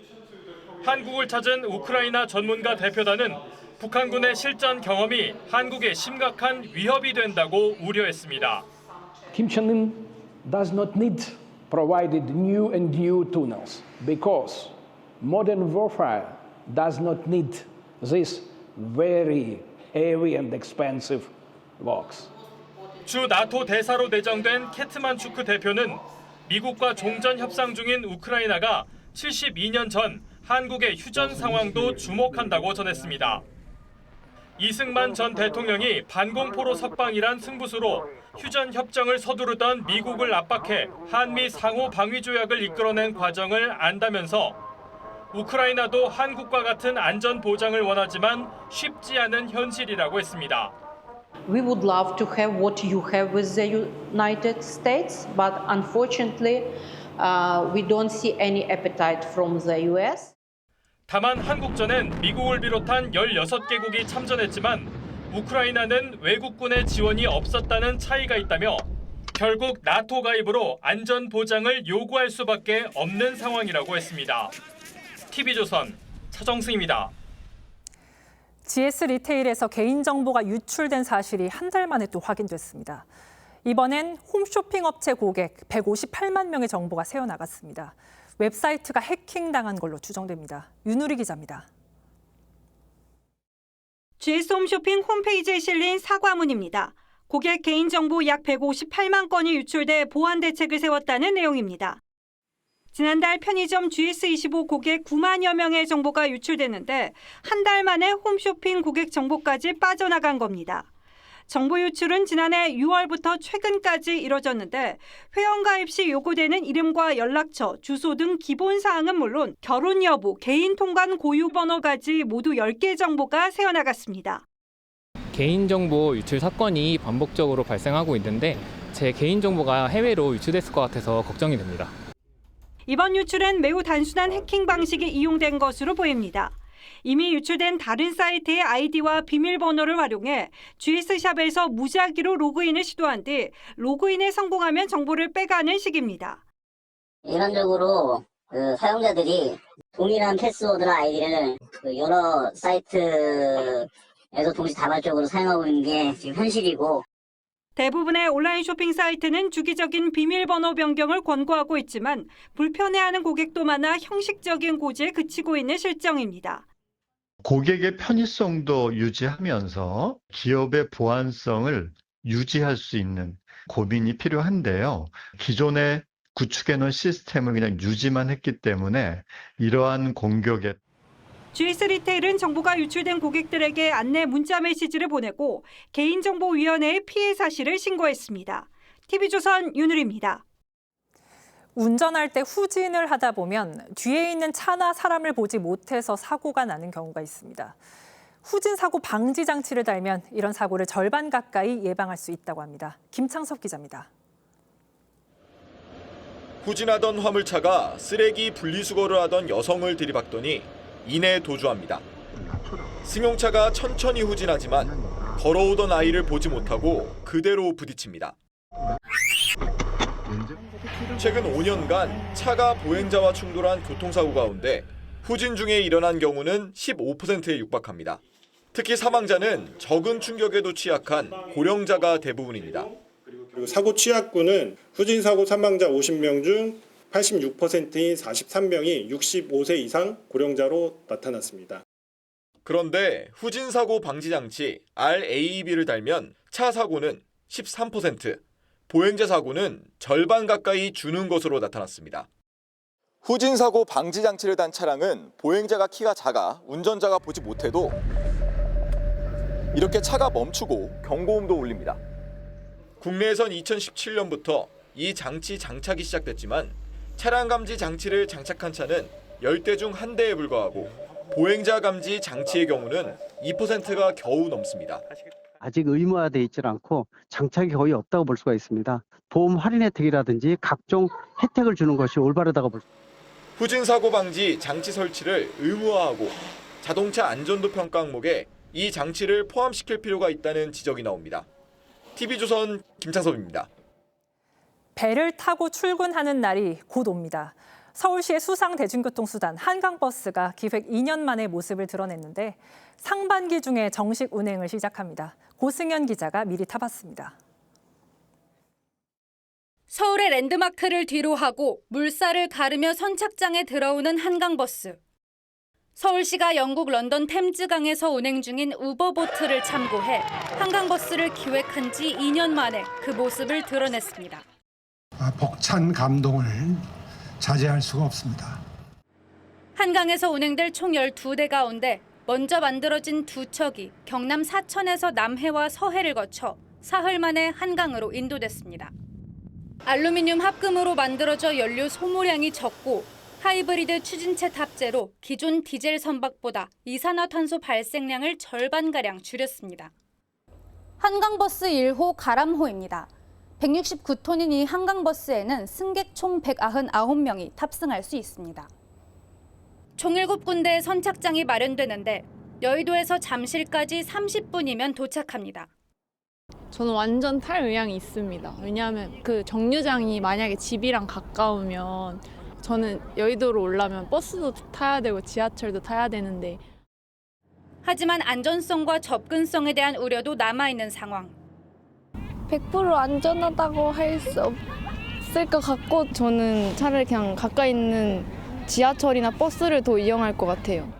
한국을 찾은 우크라이나 전문가 대표단은 북한군의 실전 경험이 한국에 심각한 위협이 된다고 우려했습니다. Kim Jong-un does not need provided new and new tunnels because modern warfare does not need this very heavy and expensive works. 주 나토 대사로 내정된 케트만추크 대표는 미국과 종전 협상 중인 우크라이나가 72년 전 한국의 휴전 상황도 주목한다고 전했습니다. 이승만 전 대통령이 반공포로 석방이란 승부수로 휴전 협정을 서두르던 미국을 압박해 한미 상호 방위 조약을 이끌어낸 과정을 안다면서 우크라이나도 한국과 같은 안전 보장을 원하지만 쉽지 않은 현실이라고 했습니다. We would love to have what you have with the United States, but unfortunately, we don't see any appetite from the US. 다만 한국전엔 미국을 비롯한 16개국이 참전했지만 우크라이나는 외국군의 지원이 없었다는 차이가 있다며 결국 나토 가입으로 안전 보장을 요구할 수밖에 없는 상황이라고 했습니다. TV조선 차정승입니다. GS 리테일에서 개인정보가 유출된 사실이 한 달 만에 또 확인됐습니다. 이번엔 홈쇼핑 업체 고객 158만 명의 정보가 새어나갔습니다. 웹사이트가 해킹당한 걸로 추정됩니다. 윤우리 기자입니다. GS 홈쇼핑 홈페이지에 실린 사과문입니다. 고객 개인정보 약 158만 건이 유출돼 보안 대책을 세웠다는 내용입니다. 지난달 편의점 GS25 고객 9만여 명의 정보가 유출됐는데 한 달 만에 홈쇼핑 고객 정보까지 빠져나간 겁니다. 정보 유출은 지난해 6월부터 최근까지 이뤄졌는데 회원가입 시 요구되는 이름과 연락처, 주소 등 기본 사항은 물론 결혼 여부, 개인 통관 고유 번호까지 모두 10개 정보가 새어나갔습니다. 개인정보 유출 사건이 반복적으로 발생하고 있는데 제 개인정보가 해외로 유출됐을 것 같아서 걱정이 됩니다. 이번 유출엔 매우 단순한 해킹 방식이 이용된 것으로 보입니다. 이미 유출된 다른 사이트의 아이디와 비밀번호를 활용해 GS샵에서 무작위로 로그인을 시도한 뒤 로그인에 성공하면 정보를 빼가는 식입니다. 일반적으로 사용자들이 동일한 패스워드나 아이디를 여러 사이트에서 동시다발적으로 사용하고 있는 게 지금 현실이고, 대부분의 온라인 쇼핑 사이트는 주기적인 비밀번호 변경을 권고하고 있지만 불편해하는 고객도 많아 형식적인 고지에 그치고 있는 실정입니다. 고객의 편의성도 유지하면서 기업의 보안성을 유지할 수 있는 고민이 필요한데요. 기존에 구축해놓은 시스템을 그냥 유지만 했기 때문에 이러한 공격에 GS 리테일은 정보가 유출된 고객들에게 안내 문자 메시지를 보내고 개인정보위원회에 피해 사실을 신고했습니다. TV조선 윤우리입니다. 운전할 때 후진을 하다 보면 뒤에 있는 차나 사람을 보지 못해서 사고가 나는 경우가 있습니다. 후진 사고 방지 장치를 달면 이런 사고를 절반 가까이 예방할 수 있다고 합니다. 김창섭 기자입니다. 후진하던 화물차가 쓰레기 분리수거를 하던 여성을 들이박더니 이내 도주합니다. 승용차가 천천히 후진하지만 걸어오던 아이를 보지 못하고 그대로 부딪힙니다. 최근 5년간 차가 보행자와 충돌한 교통사고 가운데 후진 중에 일어난 경우는 15%에 육박합니다. 특히 사망자는 적은 충격에도 취약한 고령자가 대부분입니다. 그리고 사고 취약군은 후진 사고 사망자 50명 중 86%인 43명이 65세 이상 고령자로 나타났습니다. 그런데 후진 사고 방지 장치 RAEB를 달면 차 사고는 13%, 보행자 사고는 절반 가까이 주는 것으로 나타났습니다. 후진 사고 방지 장치를 단 차량은 보행자가 키가 작아 운전자가 보지 못해도 이렇게 차가 멈추고 경고음도 울립니다. 국내에선 2017년부터 이 장치 장착이 시작됐지만 차량 감지 장치를 장착한 차는 10대 중 1대에 불과하고 보행자 감지 장치의 경우는 2%가 겨우 넘습니다. 아직 의무화되어 있지 않고 장착이 거의 없다고 볼 수가 있습니다. 보험 할인 혜택이라든지 각종 혜택을 주는 것이 올바르다고 볼 수 있습니다. 후진 사고 방지 장치 설치를 의무화하고 자동차 안전도 평가 항목에 이 장치를 포함시킬 필요가 있다는 지적이 나옵니다. TV조선 김창섭입니다. 배를 타고 출근하는 날이 곧 옵니다. 서울시의 수상 대중교통수단 한강버스가 기획 2년 만에 모습을 드러냈는데 상반기 중에 정식 운행을 시작합니다. 고승현 기자가 미리 타봤습니다. 서울의 랜드마크를 뒤로하고 물살을 가르며 선착장에 들어오는 한강버스. 서울시가 영국 런던 템즈강에서 운행 중인 우버보트를 참고해 한강버스를 기획한 지 2년 만에 그 모습을 드러냈습니다. 벅찬 감동을 자제할 수가 없습니다. 한강에서 운행될 총 12대 가운데 먼저 만들어진 두 척이 경남 사천에서 남해와 서해를 거쳐 사흘 만에 한강으로 인도됐습니다. 알루미늄 합금으로 만들어져 연료 소모량이 적고 하이브리드 추진체 탑재로 기존 디젤 선박보다 이산화탄소 발생량을 절반가량 줄였습니다. 한강버스 1호 가람호입니다. 169톤인 이 한강버스에는 승객 총 199명이 탑승할 수 있습니다. 총 7군데의 선착장이 마련되는데 여의도에서 잠실까지 30분이면 도착합니다. 저는 완전 탈 의향이 있습니다. 왜냐하면 그 정류장이 만약에 집이랑 가까우면 저는 여의도로 오려면 버스도 타야 되고 지하철도 타야 되는데. 하지만 안전성과 접근성에 대한 우려도 남아있는 상황. 100% 안전하다고 할 수 없을 것 같고 저는 차라리 그냥 가까이 있는 지하철이나 버스를 더 이용할 것 같아요.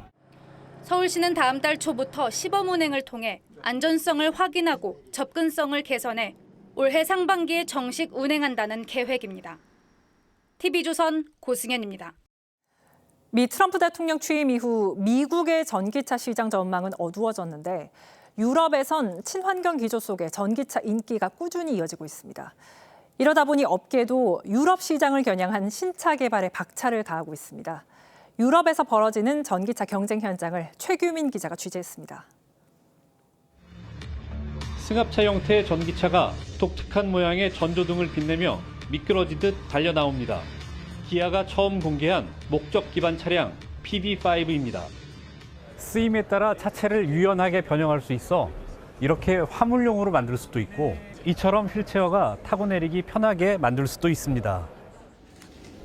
서울시는 다음 달 초부터 시범 운행을 통해 안전성을 확인하고 접근성을 개선해 올해 상반기에 정식 운행한다는 계획입니다. TV조선 고승현입니다. 미 트럼프 대통령 취임 이후 미국의 전기차 시장 전망은 어두워졌는데 유럽에선 친환경 기조 속에 전기차 인기가 꾸준히 이어지고 있습니다. 이러다 보니 업계도 유럽 시장을 겨냥한 신차 개발에 박차를 가하고 있습니다. 유럽에서 벌어지는 전기차 경쟁 현장을 최규민 기자가 취재했습니다. 승합차 형태의 전기차가 독특한 모양의 전조등을 빛내며 미끄러지듯 달려나옵니다. 기아가 처음 공개한 목적 기반 차량 PV5입니다. 쓰임에 따라 차체를 유연하게 변형할 수 있어 이렇게 화물용으로 만들 수도 있고 이처럼 휠체어가 타고 내리기 편하게 만들 수도 있습니다.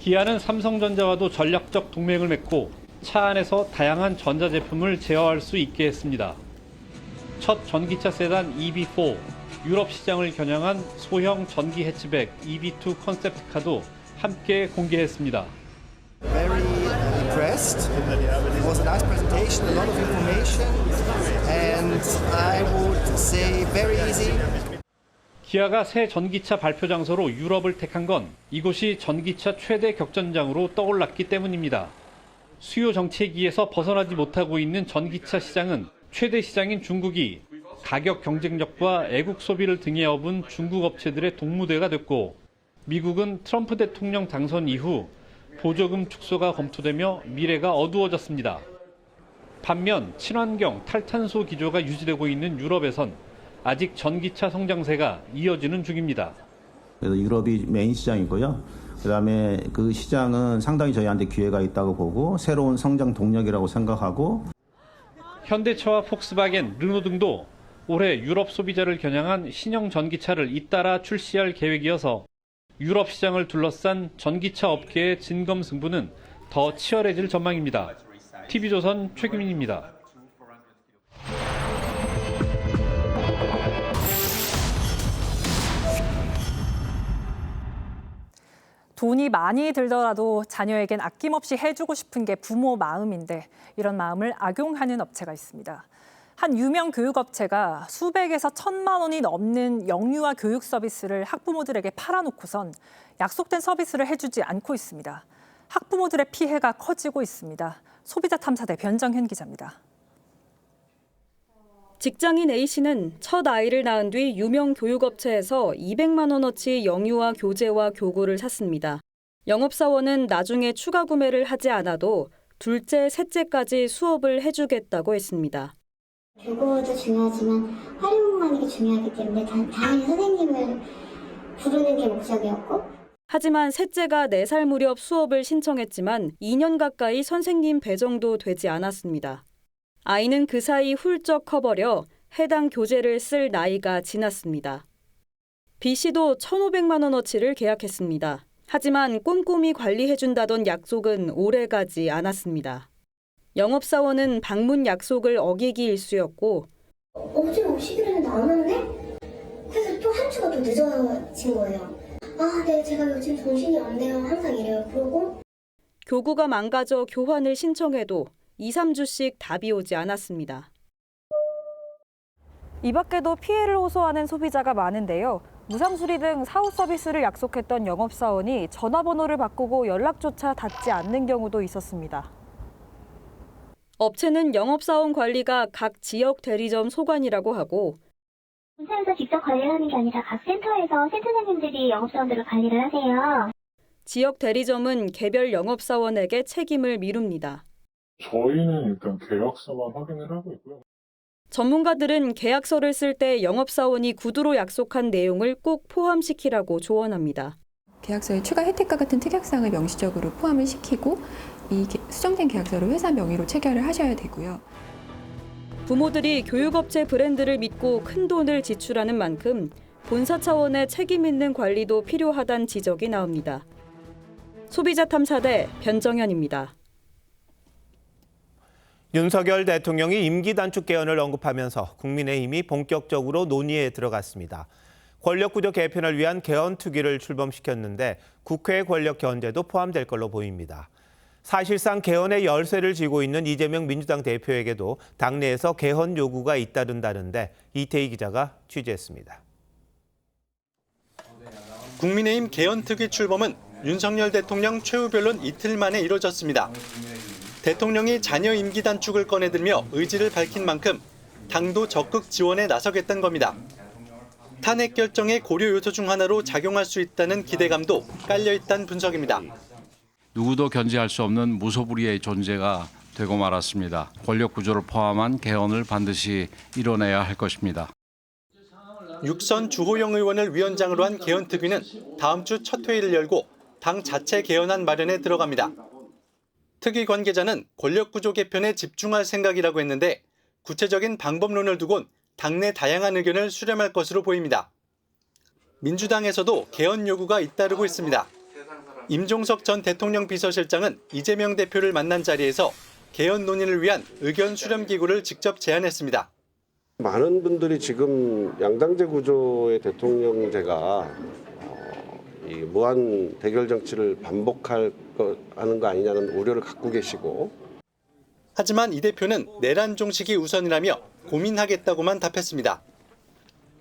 기아는 삼성전자와도 전략적 동맹을 맺고 차 안에서 다양한 전자제품을 제어할 수 있게 했습니다. 첫 전기차 세단 EV4, 유럽 시장을 겨냥한 소형 전기 해치백 EV2 컨셉트카도 함께 공개했습니다. Very impressed. It was a nice presentation, a lot of information, and I would say very easy. 기아가 새 전기차 발표 장소로 유럽을 택한 건 이곳이 전기차 최대 격전장으로 떠올랐기 때문입니다. 수요 정체기에서 벗어나지 못하고 있는 전기차 시장은 최대 시장인 중국이 가격 경쟁력과 애국 소비를 등에 업은 중국 업체들의 동무대가 됐고 미국은 트럼프 대통령 당선 이후 보조금 축소가 검토되며 미래가 어두워졌습니다. 반면 친환경, 탈탄소 기조가 유지되고 있는 유럽에선 아직 전기차 성장세가 이어지는 중입니다. 그래서 유럽이 메인 시장이고요. 그다음에 그 시장은 상당히 저희한테 기회가 있다고 보고 새로운 성장 동력이라고 생각하고 현대차와 폭스바겐, 르노 등도 올해 유럽 소비자를 겨냥한 신형 전기차를 잇따라 출시할 계획이어서 유럽 시장을 둘러싼 전기차 업계의 진검승부는 더 치열해질 전망입니다. TV조선 최규민입니다. 돈이 많이 들더라도 자녀에겐 아낌없이 해주고 싶은 게 부모 마음인데 이런 마음을 악용하는 업체가 있습니다. 한 유명 교육업체가 수백에서 1,000만 원이 넘는 영유아 교육 서비스를 학부모들에게 팔아놓고선 약속된 서비스를 해주지 않고 있습니다. 학부모들의 피해가 커지고 있습니다. 소비자 탐사대 변정현 기자입니다. 직장인 A씨는 첫 아이를 낳은 뒤 유명 교육업체에서 200만 원어치 영유아 교재와 교구를 샀습니다. 영업사원은 나중에 추가 구매를 하지 않아도 둘째, 셋째까지 수업을 해주겠다고 했습니다. 교구도 중요하지만 활용하는 게 중요하기 때문에 당연히 선생님을 부르는 게 목적이었고 하지만 셋째가 4살 무렵 수업을 신청했지만 2년 가까이 선생님 배정도 되지 않았습니다. 아이는 그 사이 훌쩍 커버려 해당 교재를 쓸 나이가 지났습니다. B씨도 1,500만 원어치를 계약했습니다. 하지만 꼼꼼히 관리해준다던 약속은 오래가지 않았습니다. 영업사원은 방문 약속을 어기기 일쑤였고 어제 오시기로 했는데 안 왔네? 그래서 또 한 주가 더 늦어진 거예요. 아, 네, 제가 요즘 정신이 없네요. 항상 이래요. 그러고 교구가 망가져 교환을 신청해도 2, 3주씩 답이 오지 않았습니다. 이 밖에도 피해를 호소하는 소비자가 많은데요. 무상수리 등 사후 서비스를 약속했던 영업사원이 전화번호를 바꾸고 연락조차 닿지 않는 경우도 있었습니다. 업체는 영업사원 관리가 각 지역 대리점 소관이라고 하고 본사에서 직접 관리를 하는 게 아니라 각 센터에서 센터장님들이 영업사원들을 관리를 하세요. 지역 대리점은 개별 영업사원에게 책임을 미룹니다. 저희는 일단 계약서만 확인을 하고 있고요. 전문가들은 계약서를 쓸 때 영업사원이 구두로 약속한 내용을 꼭 포함시키라고 조언합니다. 계약서에 추가 혜택과 같은 특약사항을 명시적으로 포함을 시키고 이 수정된 계약서를 회사 명의로 체결을 하셔야 되고요. 부모들이 교육업체 브랜드를 믿고 큰 돈을 지출하는 만큼 본사 차원의 책임 있는 관리도 필요하다는 지적이 나옵니다. 소비자 탐사대 변정현입니다. 윤석열 대통령이 임기 단축 개헌을 언급하면서 국민의힘이 본격적으로 논의에 들어갔습니다. 권력구조 개편을 위한 개헌 특위를 출범시켰는데 국회 권력 견제도 포함될 걸로 보입니다. 사실상 개헌의 열쇠를 쥐고 있는 이재명 민주당 대표에게도 당내에서 개헌 요구가 잇따른다는데 이태희 기자가 취재했습니다. 국민의힘 개헌특위 출범은 윤석열 대통령 최후 변론 이틀 만에 이뤄졌습니다. 대통령이 자녀 임기 단축을 꺼내들며 의지를 밝힌 만큼 당도 적극 지원에 나서겠다는 겁니다. 탄핵 결정의 고려 요소 중 하나로 작용할 수 있다는 기대감도 깔려있다는 분석입니다. 누구도 견제할 수 없는 무소불위의 존재가 되고 말았습니다. 권력 구조를 포함한 개헌을 반드시 이뤄내야 할 것입니다. 육선 주호영 의원을 위원장으로 한 개헌특위는 다음 주 첫 회의를 열고 당 자체 개헌안 마련에 들어갑니다. 특위 관계자는 권력 구조 개편에 집중할 생각이라고 했는데 구체적인 방법론을 두곤 당내 다양한 의견을 수렴할 것으로 보입니다. 민주당에서도 개헌 요구가 잇따르고 있습니다. 임종석 전 대통령 비서실장은 이재명 대표를 만난 자리에서 개헌 논의를 위한 의견 수렴 기구를 직접 제안했습니다. 많은 분들이 지금 양당제 구조의 대통령제가 이 무한 대결 정치를 반복하는 거 아니냐는 우려를 갖고 계시고, 하지만 이 대표는 내란 종식이 우선이라며 고민하겠다고만 답했습니다.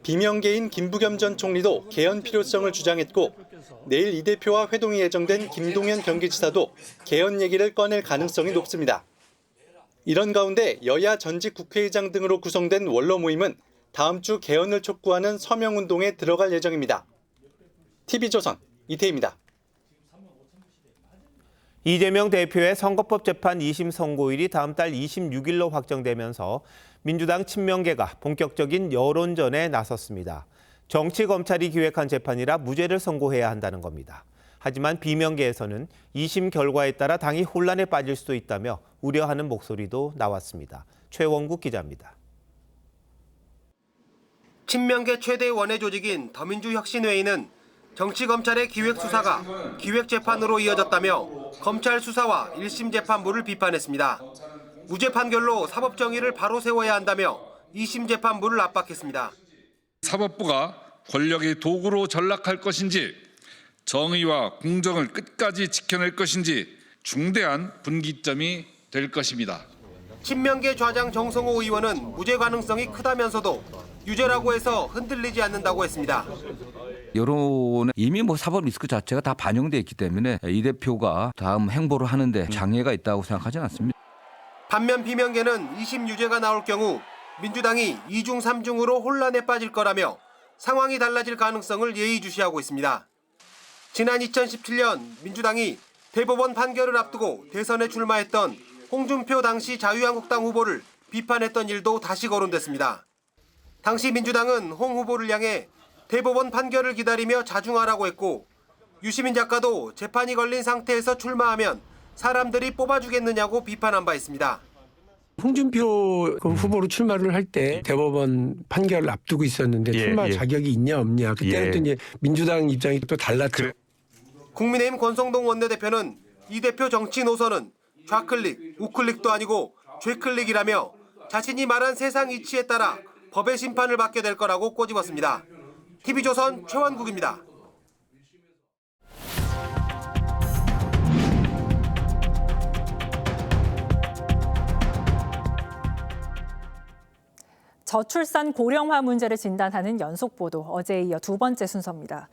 비명계인 김부겸 전 총리도 개헌 필요성을 주장했고 내일 이 대표와 회동이 예정된 김동연 경기지사도 개헌 얘기를 꺼낼 가능성이 높습니다. 이런 가운데 여야 전직 국회의장 등으로 구성된 원로 모임은 다음 주 개헌을 촉구하는 서명운동에 들어갈 예정입니다. TV조선 이태희입니다. 이재명 대표의 선거법 재판 2심 선고일이 다음 달 26일로 확정되면서 민주당 친명계가 본격적인 여론전에 나섰습니다. 정치검찰이 기획한 재판이라 무죄를 선고해야 한다는 겁니다. 하지만 비명계에서는 2심 결과에 따라 당이 혼란에 빠질 수도 있다며 우려하는 목소리도 나왔습니다. 최원국 기자입니다. 친명계 최대 원외 조직인 더민주혁신회의는 정치검찰의 기획수사가 기획재판으로 이어졌다며 검찰 수사와 1심 재판부를 비판했습니다. 무죄 판결로 사법정의를 바로 세워야 한다며 2심 재판부를 압박했습니다. 사법부가 권력의 도구로 전락할 것인지 정의와 공정을 끝까지 지켜낼 것인지 중대한 분기점이 될 것입니다. 친명계 좌장 정성호 의원은 무죄 가능성이 크다면서도 유죄라고 해서 흔들리지 않는다고 했습니다. 여론은 이미 사법 리스크 자체가 다 반영돼 있기 때문에 이 대표가 다음 행보를 하는데 장애가 있다고 생각하지는 않습니다. 반면 비명계는 2심 유죄가 나올 경우 민주당이 2중 3중으로 혼란에 빠질 거라며 상황이 달라질 가능성을 예의주시하고 있습니다. 지난 2017년 민주당이 대법원 판결을 앞두고 대선에 출마했던 홍준표 당시 자유한국당 후보를 비판했던 일도 다시 거론됐습니다. 당시 민주당은 홍 후보를 향해 대법원 판결을 기다리며 자중하라고 했고 유시민 작가도 재판이 걸린 상태에서 출마하면 사람들이 뽑아주겠느냐고 비판한 바 있습니다. 홍준표 후보로 출마를 할 때 대법원 판결을 앞두고 있었는데 출마 자격이 있냐 없냐 그때는 또 이제 민주당 입장이 또 달랐죠. 국민의힘 권성동 원내대표는 이 대표 정치 노선은 좌클릭, 우클릭도 아니고 좌클릭이라며 자신이 말한 세상 이치에 따라 법의 심판을 받게 될 거라고 꼬집었습니다. TV조선 최원국입니다. 저출산 고령화 문제를 진단하는 연속보도 어제에 이어 두 번째 순서입니다.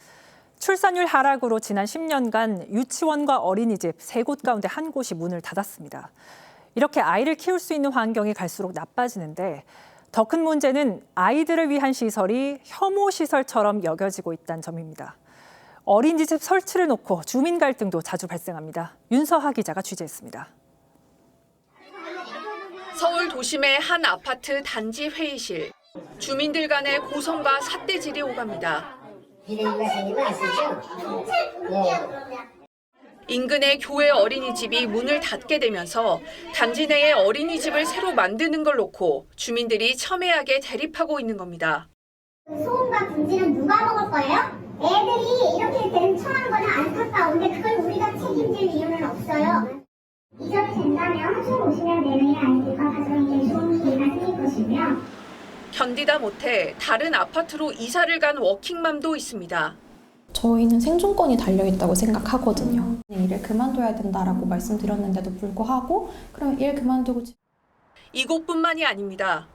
출산율 하락으로 지난 10년간 유치원과 어린이집 3곳 가운데 한 곳이 문을 닫았습니다. 이렇게 아이를 키울 수 있는 환경이 갈수록 나빠지는데 더 큰 문제는 아이들을 위한 시설이 혐오 시설처럼 여겨지고 있다는 점입니다. 어린이집 설치를 놓고 주민 갈등도 자주 발생합니다. 윤서하 기자가 취재했습니다. 서울 도심의 한 아파트 단지 회의실. 주민들 간의 고성과 삿대질이 오갑니다. 인근의 교회 어린이집이 문을 닫게 되면서 단지 내에 어린이집을 새로 만드는 걸 놓고 주민들이 첨예하게 대립하고 있는 겁니다. 소음과 분지는 누가 먹을 거예요? 애들이 이렇게 처하는 거는 안타까운데 그걸 우리가 책임질 이유는 없어요. 이전이 된다면 쭉 오시면 4명의 아이들과 가정에게 좋은 기회가 생길 것이며 견디다 못해 다른 아파트로 이사를 간 워킹맘도 있습니다. 저희는 생존권이 달려있다고 생각하거든요. 일을 그만둬야 된다라고 말씀드렸는데도 불구하고 그럼 일 그만두고 이곳뿐만이 아닙니다.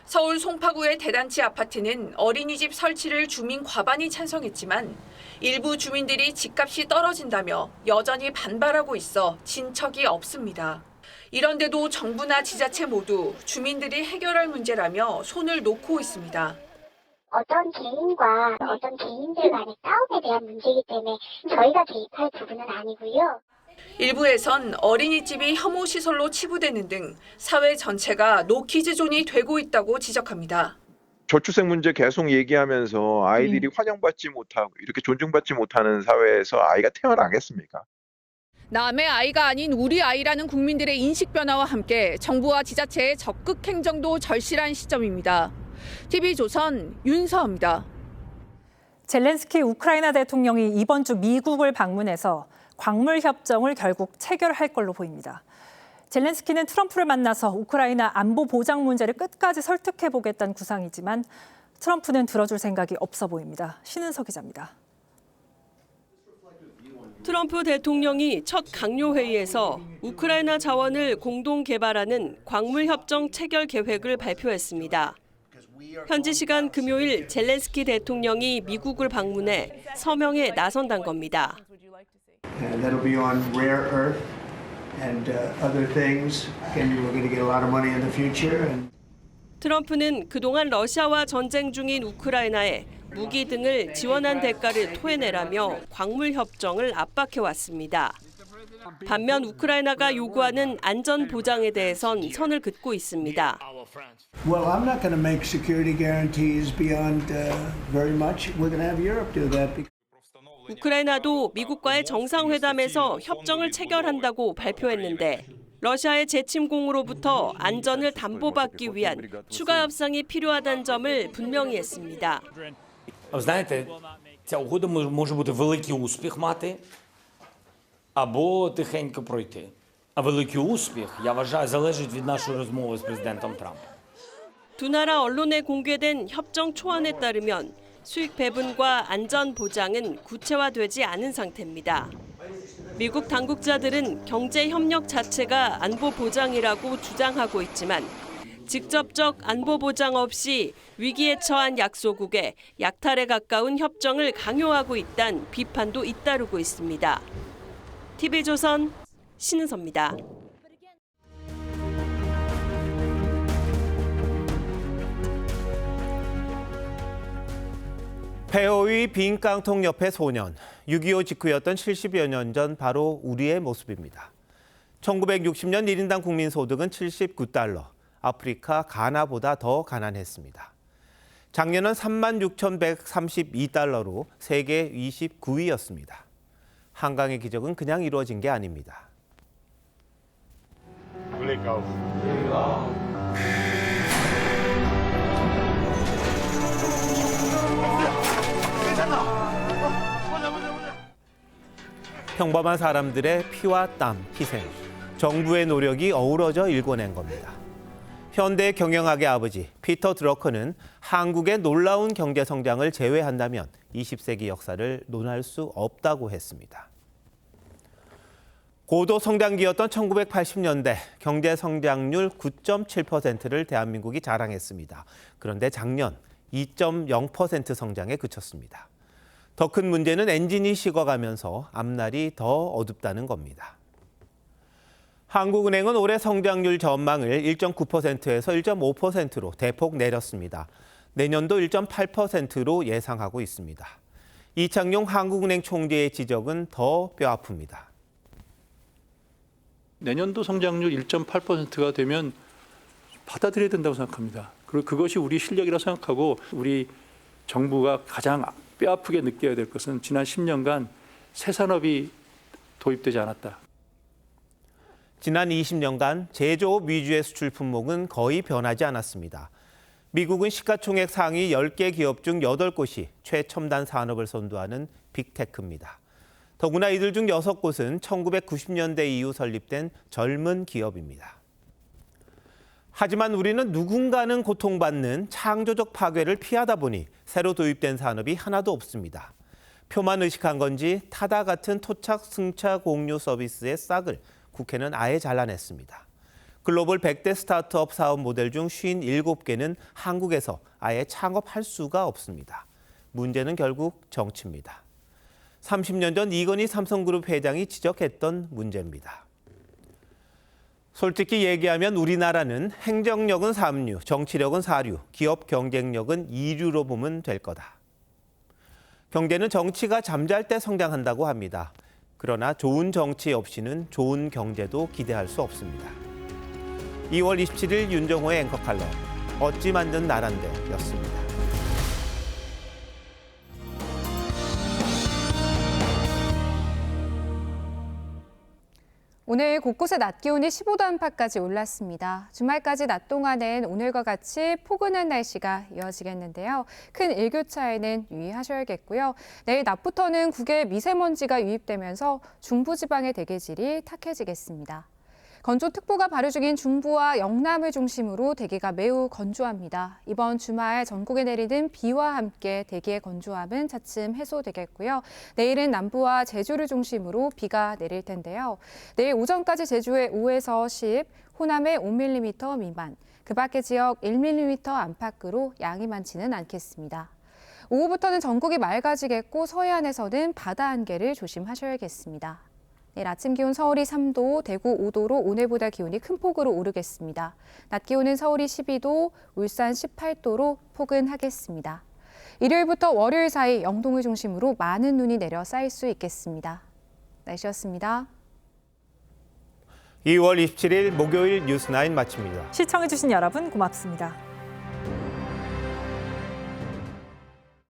서울 송파구의 대단지 아파트는 어린이집 설치를 주민 과반이 찬성했지만 일부 주민들이 집값이 떨어진다며 여전히 반발하고 있어 진척이 없습니다. 이런데도 정부나 지자체 모두 주민들이 해결할 문제라며 손을 놓고 있습니다. 어떤 개인과 어떤 개인들 간의 싸움에 대한 문제이기 때문에 저희가 개입할 부분은 아니고요. 일부에선 어린이집이 혐오시설로 치부되는 등 사회 전체가 노키즈존이 되고 있다고 지적합니다. 저출생 문제 계속 얘기하면서 아이들이 환영받지 못하고 이렇게 존중받지 못하는 사회에서 아이가 태어나겠습니까? 남의 아이가 아닌 우리 아이라는 국민들의 인식 변화와 함께 정부와 지자체의 적극 행정도 절실한 시점입니다. TV조선 윤서입니다. 젤렌스키 우크라이나 대통령이 이번 주 미국을 방문해서 광물 협정을 결국 체결할 걸로 보입니다. 젤렌스키는 트럼프를 만나서 우크라이나 안보 보장 문제를 끝까지 설득해보겠다는 구상이지만 트럼프는 들어줄 생각이 없어 보입니다. 신은석 기자입니다. 트럼프 대통령이 첫 강요 회의에서 우크라이나 자원을 공동 개발하는 광물 협정 체결 계획을 발표했습니다. 현지 시간 금요일 젤렌스키 대통령이 미국을 방문해 서명에 나선다는 겁니다. That'll be on rare earth and other things. Again, we're going to get a lot of money in the future. 트럼프는 그동안 러시아와 전쟁 중인 우크라이나에 무기 등을 지원한 대가를 토해내라며 광물 협정을 압박해왔습니다. 반면 우크라이나가 요구하는 안전 보장에 대해선 선을 긋고 있습니다. Well, I'm not going to make security guarantees beyond very much. We're going to have Europe do that. 우크라이나도 미국과의 정상회담에서 협정을 체결한다고 발표했는데 러시아의 재침공으로부터 안전을 담보받기 위한 추가 협상이 필요하다는 점을 분명히 했습니다. Знаєте, ця угода може бути великий успіх мати або тихенько пройти. А великий успіх, я вважаю, залежить від нашої розмови з президентом Трампом. 두 나라 언론에 공개된 협정 초안에 따르면 수익 배분과 안전 보장은 구체화되지 않은 상태입니다. 미국 당국자들은 경제 협력 자체가 안보 보장이라고 주장하고 있지만 직접적 안보 보장 없이 위기에 처한 약소국에 약탈에 가까운 협정을 강요하고 있다는 비판도 잇따르고 있습니다. TV조선 신은서입니다. 폐허의 빈 깡통 옆의 소년, 6.25 직후였던 70여 년 전 바로 우리의 모습입니다. 1960년 1인당 국민소득은 79달러, 아프리카 가나보다 더 가난했습니다. 작년은 36,132달러로 세계 29위였습니다. 한강의 기적은 그냥 이루어진 게 아닙니다. 평범한 사람들의 피와 땀, 희생, 정부의 노력이 어우러져 일궈낸 겁니다. 현대 경영학의 아버지 피터 드러커는 한국의 놀라운 경제 성장을 제외한다면 20세기 역사를 논할 수 없다고 했습니다. 고도 성장기였던 1980년대 경제 성장률 9.7%를 대한민국이 자랑했습니다. 그런데 작년 2.0% 성장에 그쳤습니다. 더 큰 문제는 엔진이 식어가면서 앞날이 더 어둡다는 겁니다. 한국은행은 올해 성장률 전망을 1.9%에서 1.5%로 대폭 내렸습니다. 내년도 1.8%로 예상하고 있습니다. 이창용 한국은행 총재의 지적은 더 뼈아픕니다. 내년도 성장률 1.8%가 되면 받아들여야 된다고 생각합니다. 그리고 그것이 우리 실력이라고 생각하고 우리 정부가 가장 뼈아프게 느껴야 될 것은 지난 10년간 새 산업이 도입되지 않았다. 지난 20년간 제조업 위주의 수출 품목은 거의 변하지 않았습니다. 미국은 시가총액 상위 10개 기업 중 8곳이 최첨단 산업을 선도하는 빅테크입니다. 더구나 이들 중 6곳은 1990년대 이후 설립된 젊은 기업입니다. 하지만 우리는 누군가는 고통받는 창조적 파괴를 피하다 보니 새로 도입된 산업이 하나도 없습니다. 표만 의식한 건지 타다 같은 토착 승차 공유 서비스의 싹을 국회는 아예 잘라냈습니다. 글로벌 100대 스타트업 사업 모델 중 57개는 한국에서 아예 창업할 수가 없습니다. 문제는 결국 정치입니다. 30년 전 이건희 삼성그룹 회장이 지적했던 문제입니다. 솔직히 얘기하면 우리나라는 행정력은 3류, 정치력은 4류, 기업 경쟁력은 2류로 보면 될 거다. 경제는 정치가 잠잘 때 성장한다고 합니다. 그러나 좋은 정치 없이는 좋은 경제도 기대할 수 없습니다. 2월 27일 윤정호의 앵커 칼럼, 어찌 만든 나라인데였습니다. 오늘 곳곳에 낮 기온이 15도 안팎까지 올랐습니다. 주말까지 낮 동안엔 오늘과 같이 포근한 날씨가 이어지겠는데요. 큰 일교차에는 유의하셔야겠고요. 내일 낮부터는 국외 미세먼지가 유입되면서 중부지방의 대기질이 탁해지겠습니다. 건조특보가 발효 중인 중부와 영남을 중심으로 대기가 매우 건조합니다. 이번 주말 전국에 내리는 비와 함께 대기의 건조함은 차츰 해소되겠고요. 내일은 남부와 제주를 중심으로 비가 내릴 텐데요. 내일 오전까지 제주에 5에서 10, 호남에 5mm 미만, 그 밖의 지역 1mm 안팎으로 양이 많지는 않겠습니다. 오후부터는 전국이 맑아지겠고 서해안에서는 바다 안개를 조심하셔야겠습니다. 내일 아침 기온 서울이 3도, 대구 5도로 오늘보다 기온이 큰 폭으로 오르겠습니다. 낮 기온은 서울이 12도, 울산 18도로 포근하겠습니다. 일요일부터 월요일 사이 영동을 중심으로 많은 눈이 내려 쌓일 수 있겠습니다. 날씨였습니다. 2월 27일 목요일 뉴스9 마칩니다. 시청해주신 여러분 고맙습니다.